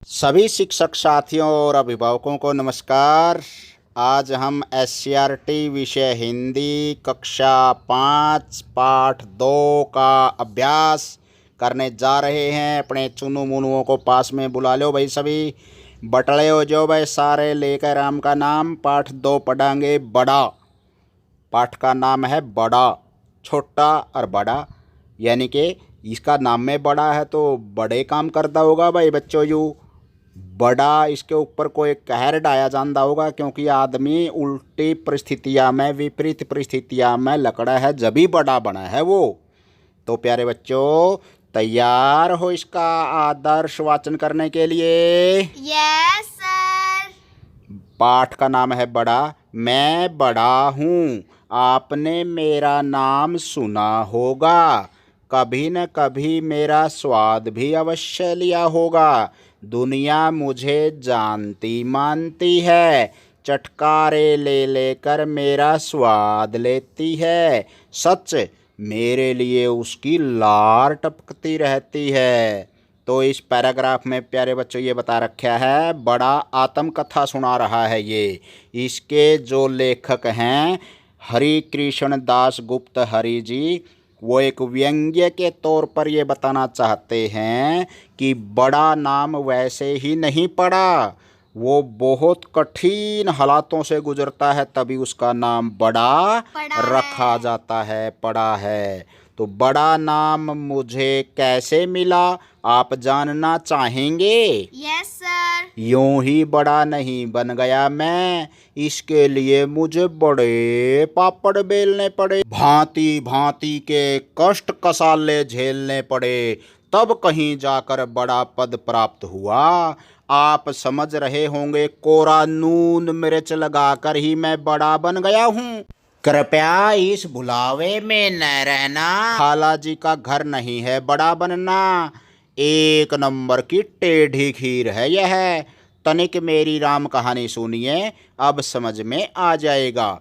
सभी शिक्षक साथियों और अभिभावकों को नमस्कार। आज हम एससीईआरटी विषय हिंदी कक्षा 5 पाठ 2 का अभ्यास करने जा रहे हैं। अपने चुनू मुनुओं को पास में बुला लो भाई, सभी बटले हो जो भाई, सारे लेकर राम का नाम। पाठ 2 पढ़ेंगे बड़ा। पाठ का नाम है बड़ा, छोटा और बड़ा, यानी कि इसका नाम में बड़ा है तो बड़े काम करता होगा भाई बच्चों। यू बड़ा, इसके ऊपर कोई कहर डाया जाता होगा, क्योंकि आदमी उल्टी परिस्थितियाँ में, विपरीत परिस्थितियाँ में लकड़ा है जब भी बड़ा बना है वो। तो प्यारे बच्चों, तैयार हो इसका आदर्श वाचन करने के लिए? Yes sir. पाठ का नाम है बड़ा। मैं बड़ा हूँ, आपने मेरा नाम सुना होगा, कभी न कभी मेरा स्वाद भी अवश्य लिया होगा। दुनिया मुझे जानती मानती है, चटकारे ले लेकर मेरा स्वाद लेती है। सच मेरे लिए उसकी लार टपकती रहती है। तो इस पैराग्राफ में प्यारे बच्चों ये बता रखा है, बड़ा आत्मकथा सुना रहा है ये। इसके जो लेखक हैं हरि कृष्ण दास गुप्त हरि जी, वो एक व्यंग्य के तौर पर ये बताना चाहते हैं कि बड़ा नाम वैसे ही नहीं पड़ा, वो बहुत कठिन हालातों से गुजरता है तभी उसका नाम बड़ा रखा जाता है, पड़ा है। तो बड़ा नाम मुझे कैसे मिला आप जानना चाहेंगे? Yes sir. यूं ही बड़ा नहीं बन गया मैं, इसके लिए मुझे बड़े पापड़ बेलने पड़े, भांति भांति के कष्ट कसाले झेलने पड़े, तब कहीं जाकर बड़ा पद प्राप्त हुआ। आप समझ रहे होंगे, कोरा नून मिर्च लगाकर ही मैं बड़ा बन गया हूँ। कृपया इस बुलावे में न रहना, खाला जी का घर नहीं है बड़ा बनना। एक नंबर की टेढ़ी खीर है यह। तनिक मेरी राम कहानी सुनिए, अब समझ में आ जाएगा।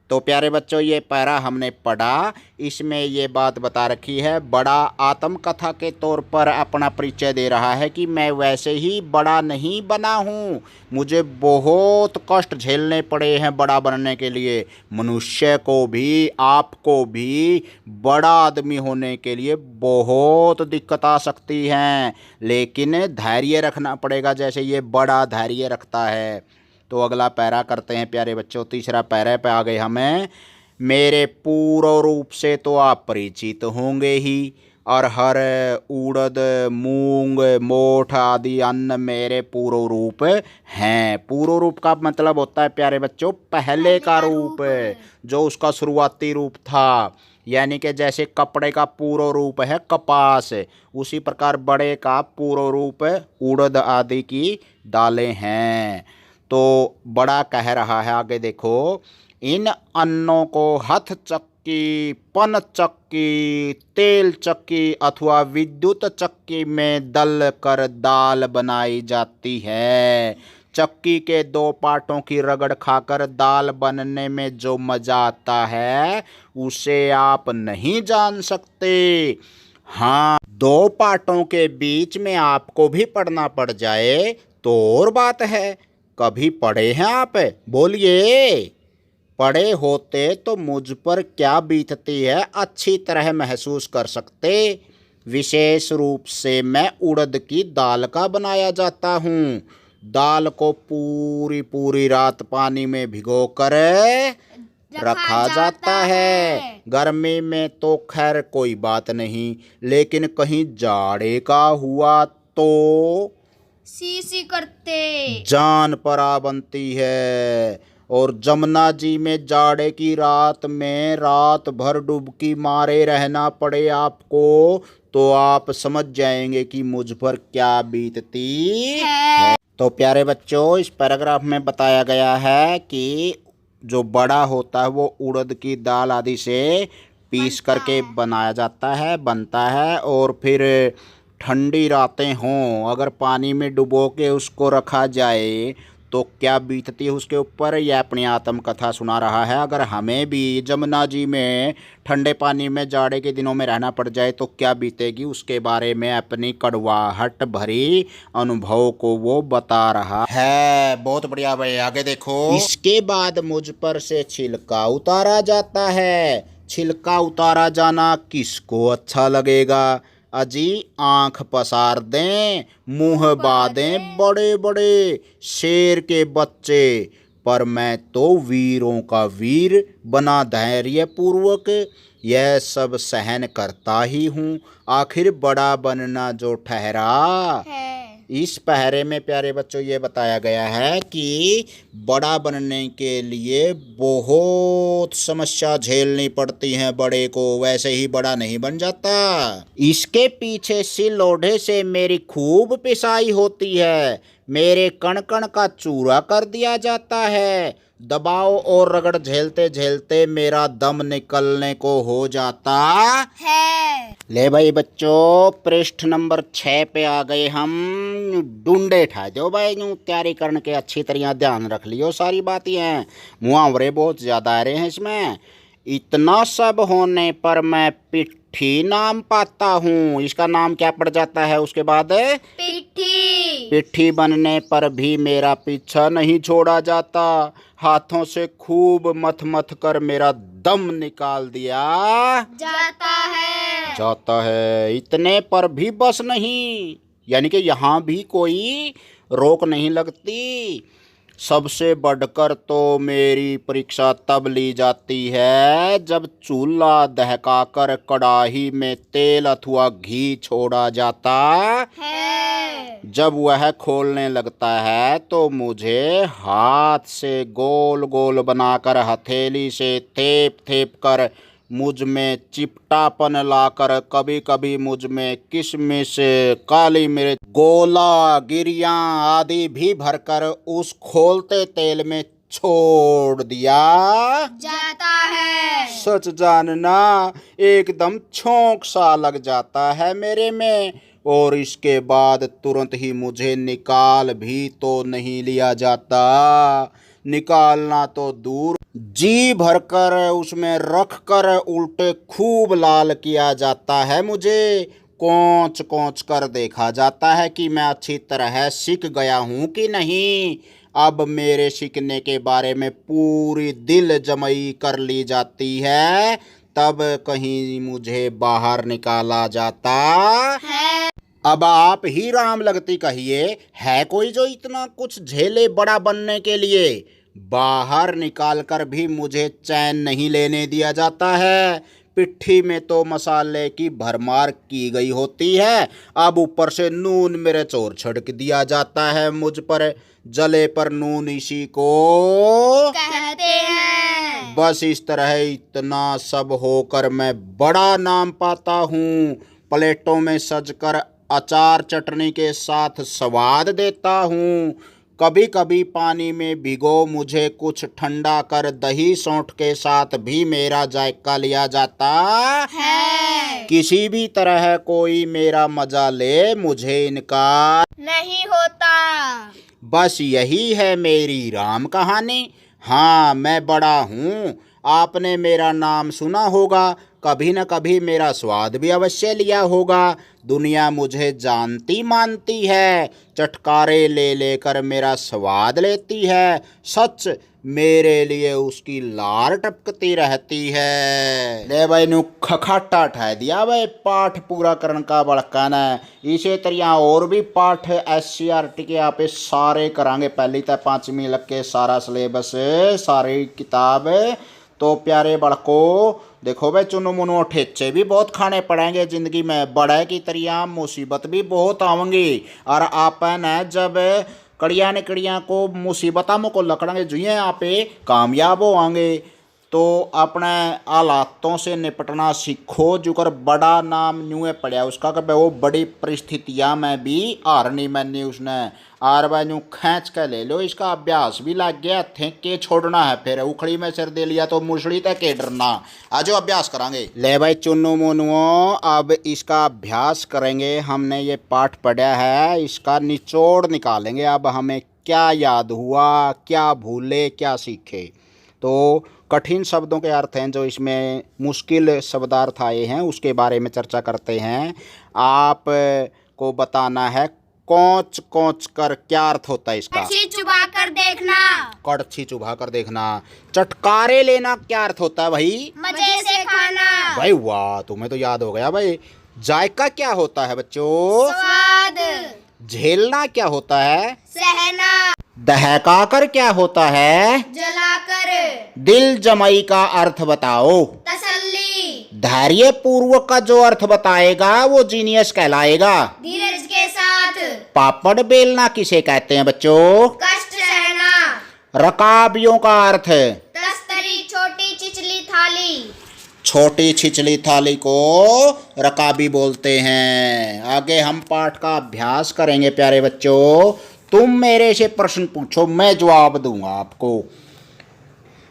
तो प्यारे बच्चों, ये पैरा हमने पढ़ा, इसमें ये बात बता रखी है, बड़ा आत्मकथा के तौर पर अपना परिचय दे रहा है कि मैं वैसे ही बड़ा नहीं बना हूँ, मुझे बहुत कष्ट झेलने पड़े हैं बड़ा बनने के लिए। मनुष्य को भी, आपको भी बड़ा आदमी होने के लिए बहुत दिक्कत आ सकती हैं, लेकिन धैर्य रखना पड़ेगा जैसे ये बड़ा धैर्य रखता है। तो अगला पैरा करते हैं प्यारे बच्चों। तीसरा पैरा पे आ गए हमें, मेरे पूर्ण रूप से तो आप परिचित होंगे ही, और हर उड़द मूंग मोठ आदि अन्न मेरे पूर्ण रूप हैं। पूर्ण रूप का मतलब होता है प्यारे बच्चों पहले का रूप, जो उसका शुरुआती रूप था, यानी कि जैसे कपड़े का पूर्ण रूप है कपास, उसी प्रकार बड़े का पूर्ण रूप उड़द आदि की दालें हैं। तो बड़ा कह रहा है, आगे देखो, इन अन्नों को हथ चक्की, पन चक्की, तेल चक्की अथवा विद्युत चक्की में दल कर दाल बनाई जाती है। चक्की के 2 पार्टों की रगड़ खाकर दाल बनने में जो मज़ा आता है उसे आप नहीं जान सकते। हाँ, 2 पार्टों के बीच में आपको भी पढ़ना पड़ जाए तो और बात है। कभी पढ़े हैं आप? बोलिए। पढ़े होते तो मुझ पर क्या बीतती है अच्छी तरह महसूस कर सकते। विशेष रूप से मैं उड़द की दाल का बनाया जाता हूँ। दाल को पूरी पूरी रात पानी में भिगोकर रखा जाता है। गर्मी में तो खैर कोई बात नहीं, लेकिन कहीं जाड़े का हुआ तो सी करते जान परा बनती है। और जमुना जी में जाड़े की रात में रात भर डुबकी मारे रहना पड़े आपको, तो आप समझ जाएंगे कि मुझ पर क्या बीतती है। तो प्यारे बच्चों, इस पैराग्राफ में बताया गया है कि जो बड़ा होता है वो उड़द की दाल आदि से पीस करके बनाया जाता है, बनता है, और फिर ठंडी रातें हों, अगर पानी में डुबो के उसको रखा जाए तो क्या बीतती है उसके ऊपर। यह अपनी आत्मकथा सुना रहा है। अगर हमें भी जमुना जी में ठंडे पानी में जाड़े के दिनों में रहना पड़ जाए तो क्या बीतेगी, उसके बारे में अपनी कड़वाहट भरी अनुभव को वो बता रहा है। बहुत बढ़िया भाई, आगे देखो। इसके बाद मुझ पर से छिलका उतारा जाता है। छिलका उतारा जाना किसको अच्छा लगेगा। अजी आंख पसार दें, मुंह बांधें बड़े बड़े शेर के बच्चे, पर मैं तो वीरों का वीर बना धैर्य पूर्वक यह सब सहन करता ही हूँ। आखिर बड़ा बनना जो ठहरा है। इस पहरे में प्यारे बच्चों ये बताया गया है कि बड़ा बनने के लिए बहुत समस्या झेलनी पड़ती हैं बड़े को, वैसे ही बड़ा नहीं बन जाता। इसके पीछे सिल लोढ़े से मेरी खूब पिसाई होती है, मेरे कण कण का चूरा कर दिया जाता है। दबाव और रगड़ झेलते झेलते मेरा दम निकलने को हो जाता है। ले भाई बच्चों, पृष्ठ नंबर 6 पे आ गए हम। डूंडे ठा दो भाई, यूँ तैयारी करने के अच्छी तरह ध्यान रख लियो सारी बातें हैं। मुहावरे बहुत ज़्यादा आ रहे हैं इसमें। इतना सब होने पर मैं पिट्ठी नाम पाता हूँ। इसका नाम क्या पड़ जाता है उसके बाद। पिट्ठी। पिट्ठी बनने पर भी मेरा पीछा नहीं छोड़ा जाता। हाथों से खूब मथ मथ कर मेरा दम निकाल दिया जाता है। इतने पर भी बस नहीं, यानी कि यहाँ भी कोई रोक नहीं लगती। सबसे बढ़कर तो मेरी परीक्षा तब ली जाती है जब चूल्हा दहकाकर कड़ाही में तेल अथवा घी छोड़ा जाता है। जब वह खोलने लगता है तो मुझे हाथ से गोल गोल बनाकर हथेली से थेप थेप कर मुझ में चिपटापन लाकर कभी कभी मुझ में किशमिश, काली मिर्च, गोला, गिरियां आदि भी भरकर उस खोलते तेल में छोड़ दिया जाता है। सच जानना एकदम छोंक सा लग जाता है मेरे में, और इसके बाद तुरंत ही मुझे निकाल भी तो नहीं लिया जाता। निकालना तो दूर, जी भरकर उसमें रख कर उल्टे खूब लाल किया जाता है। मुझे कोंच कोंच कर देखा जाता है कि मैं अच्छी तरह सीख गया हूँ कि नहीं। अब मेरे सीखने के बारे में पूरी दिल जमई कर ली जाती है, तब कहीं मुझे बाहर निकाला जाता है। अब आप ही राम लगती कहिए, है कोई जो इतना कुछ झेले बड़ा बनने के लिए। बाहर निकालकर भी मुझे चैन नहीं लेने दिया जाता है। पिट्ठी में तो मसाले की भरमार की गई होती है, अब ऊपर से नून मिर्च और छिड़क दिया जाता है मुझ पर। जले पर नून इसी को कहते हैं। बस इस तरह इतना सब होकर मैं बड़ा नाम पाता हूँ। प्लेटों में सजकर अचार चटनी के साथ स्वाद देता हूँ। कभी कभी पानी में भिगो मुझे कुछ ठंडा कर दही सौंठ के साथ भी मेरा जायका लिया जाता है। किसी भी तरह कोई मेरा मजा ले मुझे इनकार नहीं होता। बस यही है मेरी राम कहानी। हाँ, मैं बड़ा हूँ। आपने मेरा नाम सुना होगा, कभी न कभी मेरा स्वाद भी अवश्य लिया होगा। दुनिया मुझे जानती मानती है, चटकारे ले लेकर मेरा स्वाद लेती है। सच मेरे लिए उसकी लार टपकती रहती है। ले भाई नु खखाटा ठा दिया भाई, पाठ पूरा करने का बड़काना है। इसे तरिया और भी पाठ SCRT के आप सारे करांगे, पहली तक 5वीं लग के सारा सिलेबस सारी किताब। तो प्यारे बड़को देखो भाई, चुनो मुनो ठेचे भी बहुत खाने पड़ेंगे जिंदगी में। बड़े की तरिया मुसीबत भी बहुत आवेंगी, और आपन जब कड़िया ने कड़िया को मुसीबतों में को लकड़ेंगे जुए आप कामयाब होंगे। तो अपने हालातों से निपटना सीखो। जुकर बड़ा नाम न्यूए पड़ा उसका कि वो बड़ी परिस्थितियां में भी हार नहीं मानी उसने। आर भाई न्यू खींच कर ले लो, इसका अभ्यास भी लग गया थे के छोड़ना है। फिर उखड़ी में सिर दे लिया तो मुसड़ी तक के डरना। आजो अभ्यास करांगे। ले भाई चुन्नू मुनुओ, अब इसका अभ्यास करेंगे। हमने ये पाठ पढ़ा है, इसका निचोड़ निकालेंगे। अब हमें क्या याद हुआ, क्या भूले, क्या सीखे। तो कठिन शब्दों के अर्थ हैं जो इसमें मुश्किल शब्दार्थ आए हैं उसके बारे में चर्चा करते हैं। आप को बताना है कोंच कोंच कर क्या अर्थ होता है इसका। कड़छी चुबा कर देखना। कड़छी चुभा कर देखना। चटकारे लेना क्या अर्थ होता है भाई। मजे से खाना। भाई वाह, तुम्हें तो याद हो गया भाई। जायका क्या होता है बच्चों। स्वाद। झेलना क्या होता है। सहना। दहकाकर क्या होता है। जलाकर। दिल जमाई का अर्थ बताओ। तसल्ली। धैर्य पूर्वक का जो अर्थ बताएगा वो जीनियस कहलाएगा। धीरज के साथ। पापड़ बेलना किसे कहते हैं बच्चों। कष्ट सहना। रकाबियों का अर्थ। तस्तरी छोटी चिचली थाली। छोटी छिचली थाली को रकाबी बोलते हैं। आगे हम पाठ का अभ्यास करेंगे प्यारे बच्चों। तुम मेरे से प्रश्न पूछो, मैं जवाब दूंगा आपको।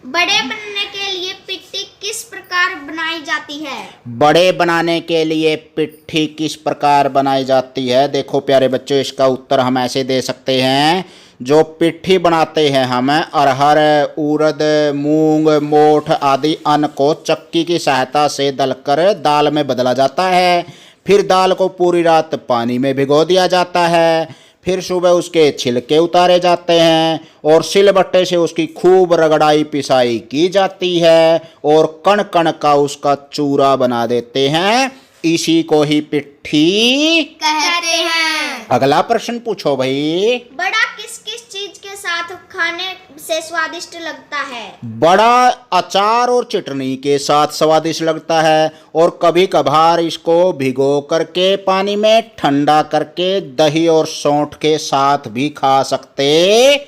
बड़े बनने के लिए पिट्ठी किस प्रकार बनाई जाती है। बड़े बनाने के लिए पिट्ठी किस प्रकार बनाई जाती है। देखो प्यारे बच्चों, इसका उत्तर हम ऐसे दे सकते हैं। जो पिट्ठी बनाते हैं हम अरहर, उड़द, मूंग, मोठ आदि अन्न को चक्की की सहायता से दलकर दाल में बदला जाता है। फिर दाल को पूरी रात पानी में भिगो दिया जाता है। फिर सुबह उसके छिलके उतारे जाते हैं और सिलबट्टे से उसकी खूब रगड़ाई पिसाई की जाती है और कण कण का उसका चूरा बना देते हैं। इसी को ही पिट्ठी कहते हैं। अगला प्रश्न पूछो भाई। बड़ा किस किस चीज के साथ खाने से स्वादिष्ट लगता है। बड़ा अचार और चटनी के साथ स्वादिष्ट लगता है और कभी कभार इसको भिगो करके पानी में ठंडा करके दही और सौंठ के साथ भी खा सकते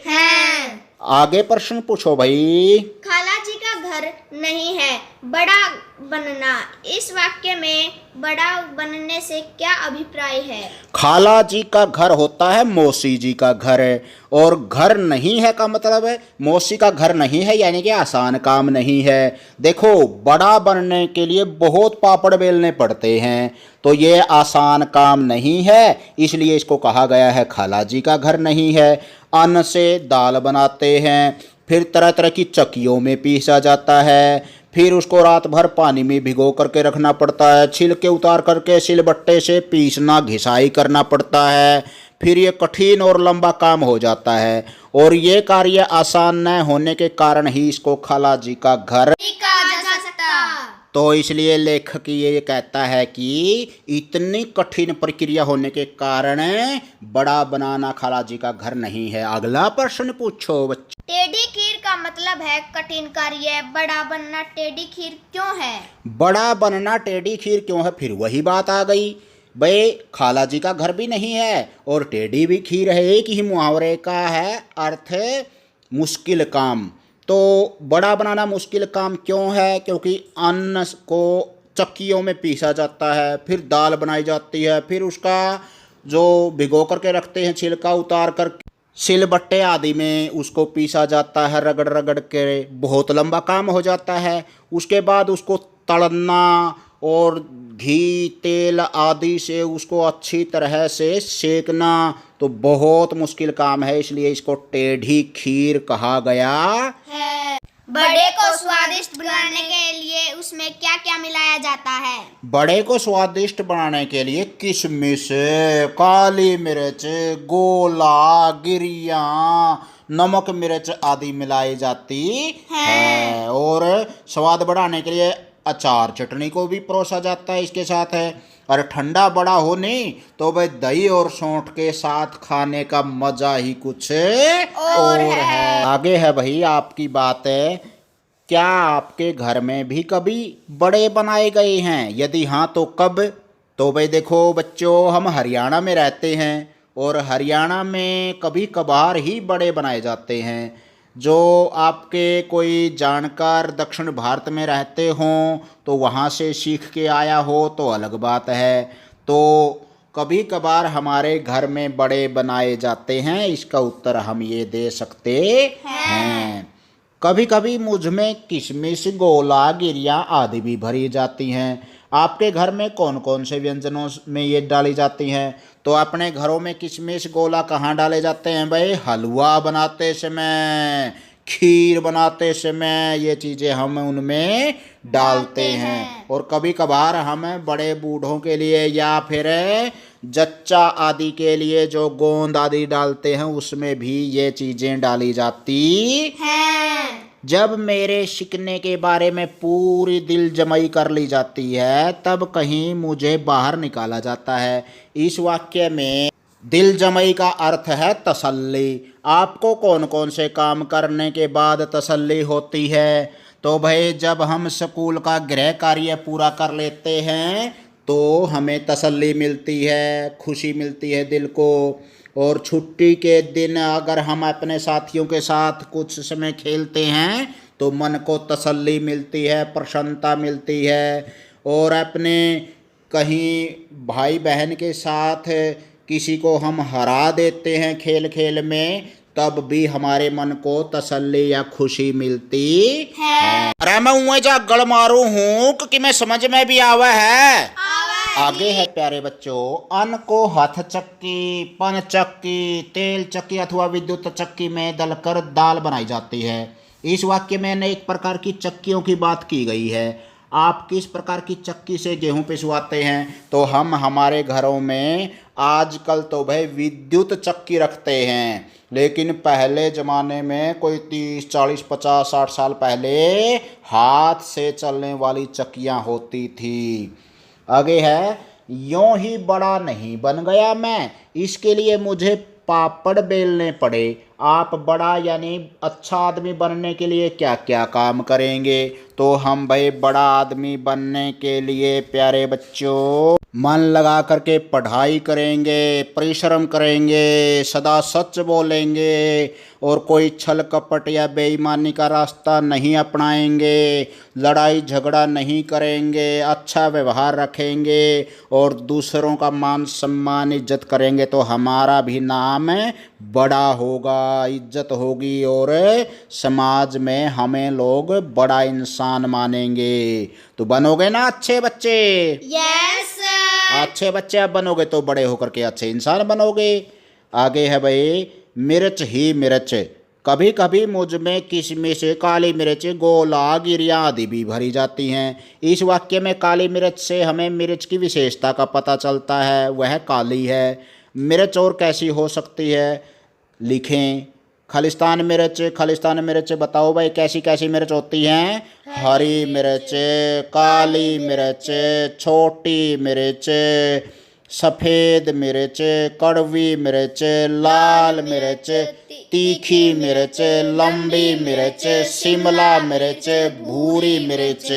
हैं। आगे प्रश्न पूछो भाई। खाला जी का घर नहीं है बड़ा बनना, इस वाक्य में बड़ा बनने से क्या अभिप्राय है। खाला जी का घर होता है मौसी जी का घर और घर नहीं है का मतलब है मौसी का घर नहीं है, यानी कि आसान काम नहीं है। देखो, बड़ा बनने के लिए बहुत पापड़ बेलने पड़ते हैं, तो ये आसान काम नहीं है, इसलिए इसको कहा गया है खाला जी का घर नहीं है। अन्न से दाल बनाते हैं, फिर तरह तरह की चक्कियों में पीसा जाता है, फिर उसको रात भर पानी में भिगो करके रखना पड़ता है, छिलके उतार करके सिलबट्टे से पीसना घिसाई करना पड़ता है। फिर ये कठिन और लंबा काम हो जाता है और ये कार्य आसान न होने के कारण ही इसको खाला जी का घर कहा जा सकता। तो इसलिए लेखक ये कहता है कि इतनी कठिन प्रक्रिया होने के कारण बड़ा बनाना खाला जी का घर नहीं है। अगला प्रश्न पूछो बच्चे। टेढ़ी खीर का मतलब है कठिन कार्य, बड़ा बनना टेढ़ी खीर क्यों है। बड़ा बनना टेढ़ी खीर क्यों है, फिर वही बात आ गई भाई। खाला जी का घर भी नहीं है और टेढ़ी भी खीर है, एक ही मुहावरे का है अर्थ मुश्किल काम। तो बड़ा बनाना मुश्किल काम क्यों है, क्योंकि अन्न को चक्कियों में पीसा जाता है, फिर दाल बनाई जाती है, फिर उसका जो भिगो करके रखते हैं छिलका उतार कर सिलबट्टे आदि में उसको पीसा जाता है रगड़ रगड़ के, बहुत लंबा काम हो जाता है। उसके बाद उसको तलना और घी तेल आदि से उसको अच्छी तरह से सेकना तो बहुत मुश्किल काम है, इसलिए इसको टेढ़ी खीर कहा गया है। बड़े को स्वादिष्ट बनाने के लिए उसमें क्या क्या मिलाया जाता है। बड़े को स्वादिष्ट बनाने के लिए किशमिश, काली मिर्च, गोला, गिरिया, नमक मिर्च आदि मिलाई जाती है और स्वाद बढ़ाने के लिए अचार चटनी को भी परोसा जाता है इसके साथ है। और ठंडा बड़ा हो नहीं तो भाई दही और सौंठ के साथ खाने का मजा ही कुछ और है। आगे है भाई आपकी बात है, क्या आपके घर में भी कभी बड़े बनाए गए हैं, यदि हाँ तो कब। तो भाई देखो बच्चों, हम हरियाणा में रहते हैं और हरियाणा में कभी कभार ही बड़े बनाए जाते हैं। जो आपके कोई जानकार दक्षिण भारत में रहते हों तो वहाँ से सीख के आया हो तो अलग बात है। तो कभी कभार हमारे घर में बड़े बनाए जाते हैं, इसका उत्तर हम ये दे सकते हैं। कभी कभी मुझ में किशमिश, गोला, गिरिया आदि भी भरी जाती हैं। आपके घर में कौन कौन से व्यंजनों में ये डाली जाती हैं? तो अपने घरों में किशमिश गोला कहाँ डाले जाते हैं भाई? हलवा बनाते समय, खीर बनाते समय ये चीज़ें हम उनमें डालते हैं। और कभी कभार हम बड़े बूढ़ों के लिए या फिर जच्चा आदि के लिए जो गोंद आदि डालते हैं उसमें भी ये चीज़ें डाली जाती हैं। जब मेरे शिकने के बारे में पूरी दिल जमाई कर ली जाती है तब कहीं मुझे बाहर निकाला जाता है। इस वाक्य में दिल जमाई का अर्थ है तसल्ली। आपको कौन कौन से काम करने के बाद तसल्ली होती है? तो भाई जब हम स्कूल का गृह कार्य पूरा कर लेते हैं तो हमें तसल्ली मिलती है, खुशी मिलती है दिल को। और छुट्टी के दिन अगर हम अपने साथियों के साथ कुछ समय खेलते हैं तो मन को तसल्ली मिलती है, प्रसन्नता मिलती है। और अपने कहीं भाई बहन के साथ किसी को हम हरा देते हैं खेल खेल में तब भी हमारे मन को तसल्ली या खुशी मिलती है। अरे मैं उए जा गड़ मारू हूँ क्योंकि मैं समझ में भी आवा है। आगे है प्यारे बच्चों, अन्न को हथ चक्की, पन चक्की, तेल चक्की अथवा विद्युत चक्की में दलकर दाल बनाई जाती है। इस वाक्य में अनेक प्रकार की चक्कियों की बात की गई है। आप किस प्रकार की चक्की से गेहूं पिसवाते हैं? तो हम हमारे घरों में आजकल तो भाई विद्युत चक्की रखते हैं, लेकिन पहले ज़माने में कोई 30, 40, 50, 60 साल पहले हाथ से चलने वाली चक्कियां होती थी। आगे है, यूं ही बड़ा नहीं बन गया मैं, इसके लिए मुझे पापड़ बेलने पड़े। आप बड़ा यानी अच्छा आदमी बनने के लिए क्या क्या काम करेंगे? तो हम भाई बड़ा आदमी बनने के लिए प्यारे बच्चों मन लगा करके पढ़ाई करेंगे, परिश्रम करेंगे, सदा सच बोलेंगे और कोई छल कपट या बेईमानी का रास्ता नहीं अपनाएंगे, लड़ाई झगड़ा नहीं करेंगे, अच्छा व्यवहार रखेंगे और दूसरों का मान सम्मान इज्जत करेंगे तो हमारा भी नाम बड़ा होगा, इज्जत होगी और समाज में हमें लोग बड़ा इंसान मानेंगे। तो बनोगे ना अच्छे बच्चे? Yes sir. अच्छे बच्चे आप बनोगे तो बड़े होकर के अच्छे इंसान बनोगे। आगे है भाई, मिर्च ही मिर्च, कभी कभी मुझ में किशमिश, काली मिर्च, गोला, गिरियाँ आदि भी भरी जाती हैं। इस वाक्य में काली मिर्च से हमें मिर्च की विशेषता का पता चलता है, वह काली है। मिर्च और कैसी हो सकती है? लिखें। खालिस्तान मिर्च बताओ भाई कैसी कैसी मिर्च होती हैं? हरी मिर्च, काली मिर्च, छोटी मिर्च, सफ़ेद मिर्च, कड़वी मिर्च, लाल मिर्च, तीखी मिर्च, लंबी मिर्च, शिमला मिर्च, भूरी मिर्च।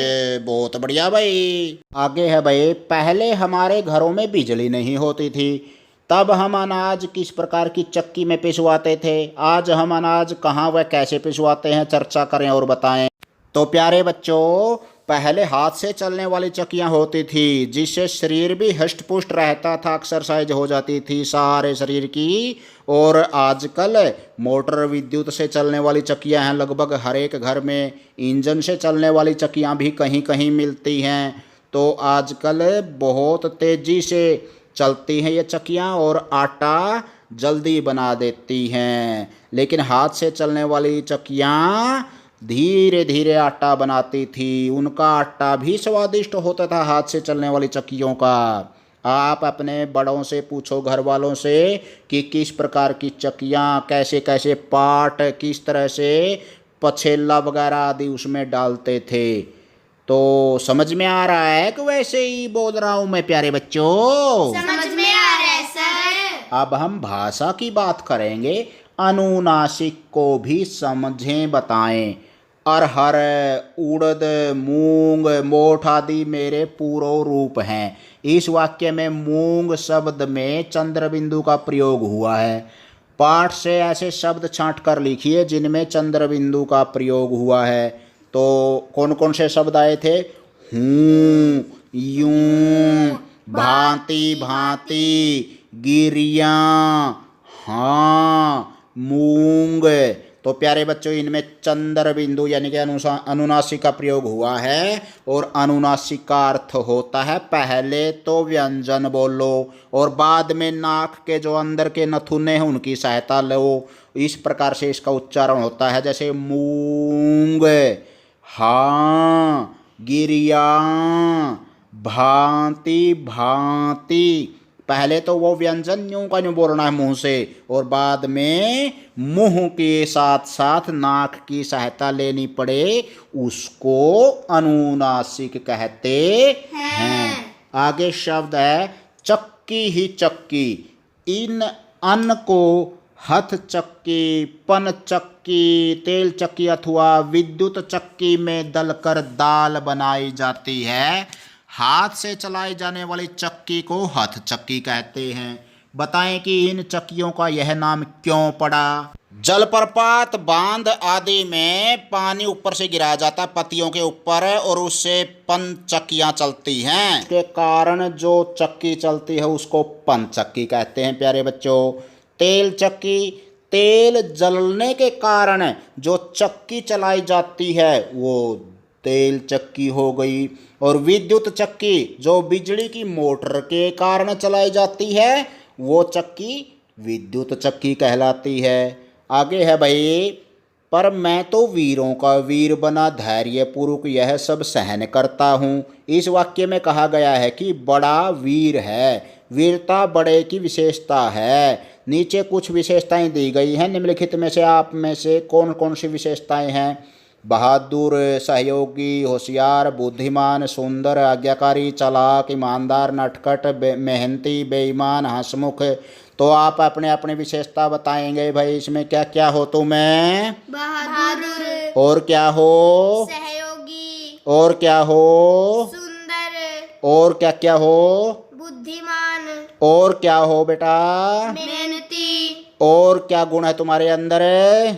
बहुत बढ़िया भाई। आगे है भाई, पहले हमारे घरों में बिजली नहीं होती थी, तब हम अनाज किस प्रकार की चक्की में पिसवाते थे? आज हम अनाज कहाँ व कैसे पिसवाते हैं? चर्चा करें और बताएं। तो प्यारे बच्चों, पहले हाथ से चलने वाली चक्कियाँ होती थी जिससे शरीर भी हष्ट पुष्ट रहता था, एक्सरसाइज हो जाती थी सारे शरीर की। और आजकल मोटर विद्युत से चलने वाली चक्कियाँ हैं, लगभग हर एक घर में इंजन से चलने वाली चक्कियाँ भी कहीं कहीं मिलती हैं। तो आजकल बहुत तेज़ी से चलती हैं ये चक्कियाँ और आटा जल्दी बना देती हैं, लेकिन हाथ से चलने वाली चक्कियाँ धीरे धीरे आटा बनाती थी। उनका आटा भी स्वादिष्ट होता था हाथ से चलने वाली चक्कियों का। आप अपने बड़ों से पूछो, घर वालों से, कि किस प्रकार की चक्कियाँ, कैसे कैसे पार्ट, किस तरह से पछेला वगैरह आदि उसमें डालते थे। तो समझ में आ रहा है कि वैसे ही बोल रहा हूँ मैं प्यारे बच्चों? समझ में आ रहा है सर। अब हम भाषा की बात करेंगे। अनुनासिक को भी समझें बताएं। अरहर, उड़द, मूंग, मोठ आदि मेरे पूर्व रूप हैं। इस वाक्य में मूंग शब्द में चंद्र बिंदु का प्रयोग हुआ है। पाठ से ऐसे शब्द छांट कर लिखिए जिनमें चंद्र बिंदु का प्रयोग हुआ है। तो कौन कौन से शब्द आए थे? हूँ, यूं, भांति भांति, गिरियाँ, हाँ, मूंग। तो प्यारे बच्चों इनमें चंद्र बिंदु यानी कि अनुनासिक का प्रयोग हुआ है और अनुनासिक का अर्थ होता है पहले तो व्यंजन बोलो और बाद में नाक के जो अंदर के नथुने हैं उनकी सहायता लो। इस प्रकार से इसका उच्चारण होता है, जैसे मूंग, हाँ, गिरिया, भांति भांति। पहले तो वो व्यंजन यूं का यूं बोलना है मुंह से और बाद में मुंह के साथ साथ नाक की सहायता लेनी पड़े, उसको अनुनासिक कहते हैं। आगे शब्द है चक्की ही चक्की। इन अन्न को हथ चक्की, पन चक्की, तेल चक्की अथवा विद्युत चक्की में दलकर दाल बनाई जाती है। हाथ से चलाई जाने वाली चक्की को हथ चक्की कहते हैं। बताएं कि इन चक्कियों का यह नाम क्यों पड़ा? जलप्रपात, बांध आदि में पानी ऊपर से गिराया जाता है पत्तियों के ऊपर और उससे पन चक्कियां चलती हैं। इसके कारण जो चक्की चलती है उसको पन चक्की कहते हैं। प्यारे बच्चों, तेल चक्की, तेल जलने के कारण जो चक्की चलाई जाती है वो तेल चक्की हो गई। और विद्युत चक्की जो बिजली की मोटर के कारण चलाई जाती है वो चक्की विद्युत चक्की कहलाती है। आगे है भाई, पर मैं तो वीरों का वीर बना धैर्यपूर्वक यह सब सहन करता हूँ। इस वाक्य में कहा गया है कि बड़ा वीर है, वीरता बड़े की विशेषता है। नीचे कुछ विशेषताएं दी गई हैं, निम्नलिखित में से आप में से कौन कौन सी विशेषताएं हैं? बहादुर, सहयोगी, होशियार, बुद्धिमान, सुंदर, आज्ञाकारी, चालाक, ईमानदार, नटखट, मेहनती, बेईमान, हंसमुख। तो आप अपने अपने विशेषता बताएंगे भाई, इसमें क्या क्या हो तुम्हें? बहादुर, और क्या हो? सहयोगी, और क्या हो? सुंदर, और क्या क्या हो? बुद्धिमान, और क्या हो बेटा? मेहनती, और क्या गुण है तुम्हारे अंदर?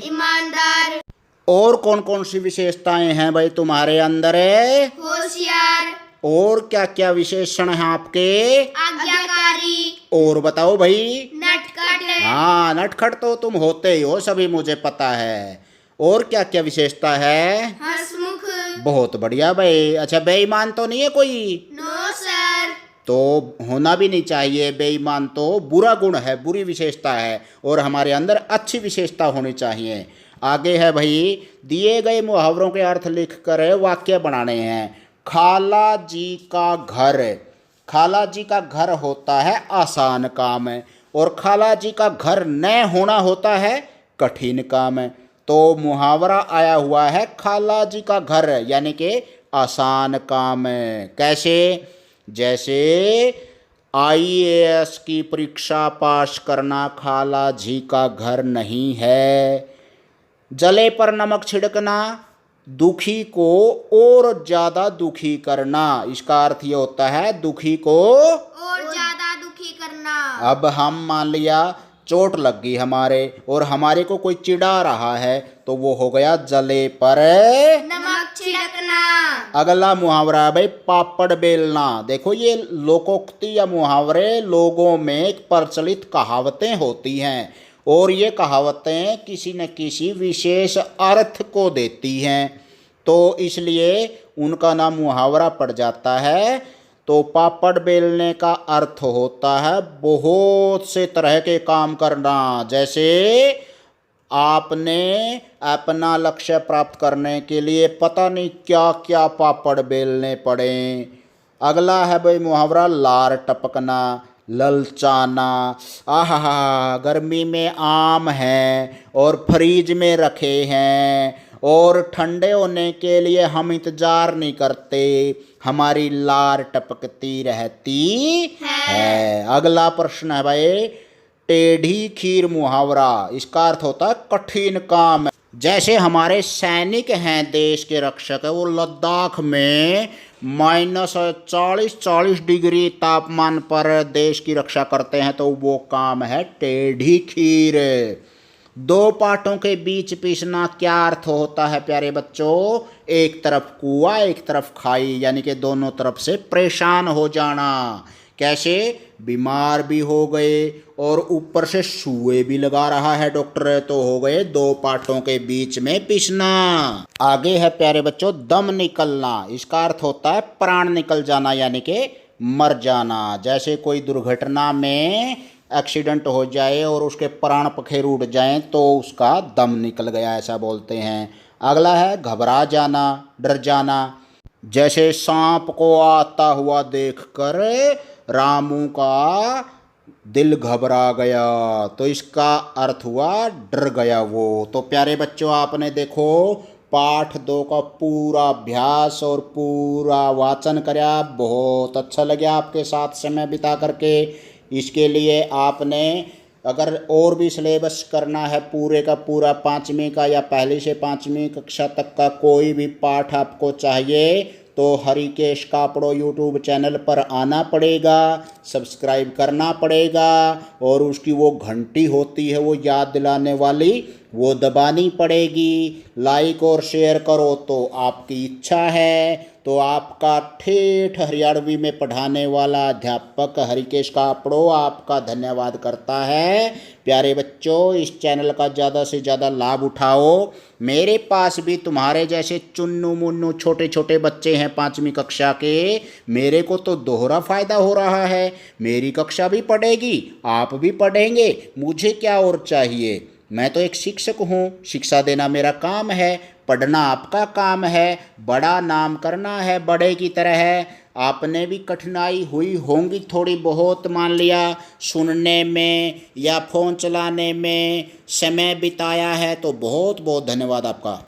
ईमानदार, और कौन कौन सी विशेषताएं हैं भाई तुम्हारे अंदर? होशियार, और क्या क्या विशेषण हैं आपके? आज्ञाकारी, और बताओ भाई। नटखट, हाँ, नटखट तो तुम होते ही हो, सभी मुझे पता है। और क्या क्या विशेषता है? हंसमुख, बहुत बढ़िया भाई। अच्छा, बेईमान तो नहीं है कोई? No sir. तो होना भी नहीं चाहिए, बेईमान तो बुरा गुण है, बुरी विशेषता है और हमारे अंदर अच्छी विशेषता होनी चाहिए। आगे है भाई, दिए गए मुहावरों के अर्थ लिखकर वाक्य बनाने हैं। खाला जी का घर। खाला जी का घर होता है आसान काम है और खाला जी का घर न होना होता है कठिन काम है। तो मुहावरा आया हुआ है खाला जी का घर यानी कि आसान काम है। कैसे? जैसे IAS की परीक्षा पास करना खाला जी का घर नहीं है। जले पर नमक छिड़कना दुखी को और ज़्यादा दुखी करना। इसका अर्थ ये होता है दुखी को और ज्यादा दुखी करना। अब हम मान लिया चोट लग गई हमारे और हमारे को कोई चिढ़ा रहा है तो वो हो गया जले पर नमक छिड़कना। अगला मुहावरा है भाई पापड़ बेलना। देखो ये लोकोक्ति या मुहावरे लोगों में प्रचलित कहावतें होती हैं और ये कहावतें किसी न किसी विशेष अर्थ को देती हैं, तो इसलिए उनका नाम मुहावरा पड़ जाता है। तो पापड़ बेलने का अर्थ होता है बहुत से तरह के काम करना। जैसे आपने अपना लक्ष्य प्राप्त करने के लिए पता नहीं क्या क्या पापड़ बेलने पड़े। अगला है भाई मुहावरा लार टपकना, ललचाना। आहा, गर्मी में आम हैं और फ्रीज में रखे हैं और ठंडे होने के लिए हम इंतजार नहीं करते, हमारी लार टपकती रहती है। अगला प्रश्न है भाई टेढ़ी खीर मुहावरा। इसका अर्थ होता है कठिन काम। जैसे हमारे सैनिक हैं देश के रक्षक, वो लद्दाख में -40 डिग्री तापमान पर देश की रक्षा करते हैं, तो वो काम है टेढ़ी खीर। दो पाटों के बीच पीसना क्या अर्थ होता है प्यारे बच्चों? एक तरफ कुआं एक तरफ खाई, यानी कि दोनों तरफ से परेशान हो जाना। कैसे? बीमार भी हो गए और ऊपर से सुए भी लगा रहा है डॉक्टर, तो हो गए दो पार्टों के बीच में पिसना। आगे है प्यारे बच्चों दम निकलना। इसका अर्थ होता है प्राण निकल जाना यानी कि मर जाना। जैसे कोई दुर्घटना में एक्सीडेंट हो जाए और उसके प्राण पखेरु उड़ जाएं तो उसका दम निकल गया, ऐसा बोलते हैं। अगला है घबरा जाना, डर जाना। जैसे सांप को आता हुआ देखकर रामू का दिल घबरा गया, तो इसका अर्थ हुआ डर गया वो। तो प्यारे बच्चों आपने देखो पाठ 2 का पूरा अभ्यास और पूरा वाचन कराया। बहुत अच्छा लगा आपके साथ समय बिता करके। इसके लिए आपने अगर और भी सिलेबस करना है पूरे का पूरा 5वीं का या पहली से 5वीं कक्षा तक का कोई भी पाठ आपको चाहिए तो हरिकेश कापड़ो यूट्यूब चैनल पर आना पड़ेगा, सब्सक्राइब करना पड़ेगा और उसकी वो घंटी होती है वो याद दिलाने वाली वो दबानी पड़ेगी। लाइक और शेयर करो तो आपकी इच्छा है। तो आपका ठेठ हरियाणवी में पढ़ाने वाला अध्यापक हरिकेश कापड़ो आपका धन्यवाद करता है। प्यारे बच्चों इस चैनल का ज़्यादा से ज़्यादा लाभ उठाओ। मेरे पास भी तुम्हारे जैसे चुन्नू मुन्नू छोटे छोटे बच्चे हैं 5वीं कक्षा के। मेरे को तो दोहरा फ़ायदा हो रहा है, मेरी कक्षा भी पढ़ेगी, आप भी पढ़ेंगे, मुझे क्या और चाहिए। मैं तो एक शिक्षक हूँ, शिक्षा देना मेरा काम है, पढ़ना आपका काम है, बड़ा नाम करना है बड़े की तरह है। आपने भी कठिनाई हुई होंगी थोड़ी बहुत, मान लिया सुनने में या फ़ोन चलाने में समय बिताया है, तो बहुत बहुत धन्यवाद आपका।